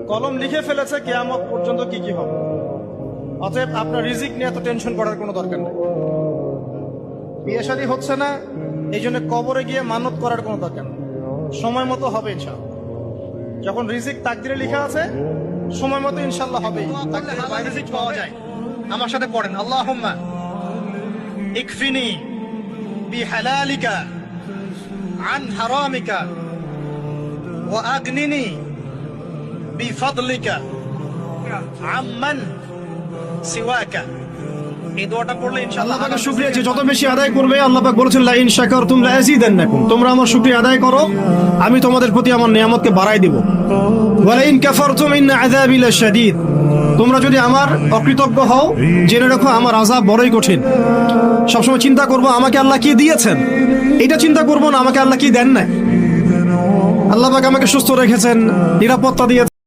কলম লিখে ফেলেছে কিয়ামত পর্যন্ত কি কি হবে। অতএব আপনার রিজিক নিয়ে এত টেনশন করার কোনো দরকার নেই। বিয়ে শাদী হচ্ছে না, এই জন্য কবরে গিয়ে মানত করার কোনো দরকার নেই। সময় মতো হবে ইনশাআল্লাহ। যখন রিজিক তাকদিরে লেখা আছে, সময় মতো ইনশাআল্লাহ হবে। তাকদিরের বাইরে রিজিক পাওয়া যায়। আমার সাথে পড়েন, আল্লাহুম্মা ইকফিনি বিহালালিকা আন হারামিকা ওয়া আগনিনি বিফাদলিকা আম্মান সিওয়াকা। এই দোয়াটা পড়লে ইনশাআল্লাহ আল্লাহ পাকের শুকরিয়া যে যত বেশি আদায় করবে, আল্লাহ পাক বলেছেন লা ইন শাকারতুম লা আযীদান্নাকুম, তোমরা আমার শুকরিয়া আদায় করো, আমি তোমাদের প্রতি আমার নিয়ামতকে বাড়াই দেব। ওয়া লা ইন কাফারতুম ইন্না আযাবি লাশাদীদ, তোমরা যদি আমার অকৃতজ্ঞ হও, জেনে রাখো আমার আযাব বড়ই কঠিন। সবসময় চিন্তা করব আমাকে আল্লাহ কি দিয়েছেন, এটা চিন্তা করব না আমাকে আল্লাহ কি দেন নাই। আল্লাহ পাক আমাকে সুস্থ রেখেছেন, নিরাপত্তা দিয়েছেন।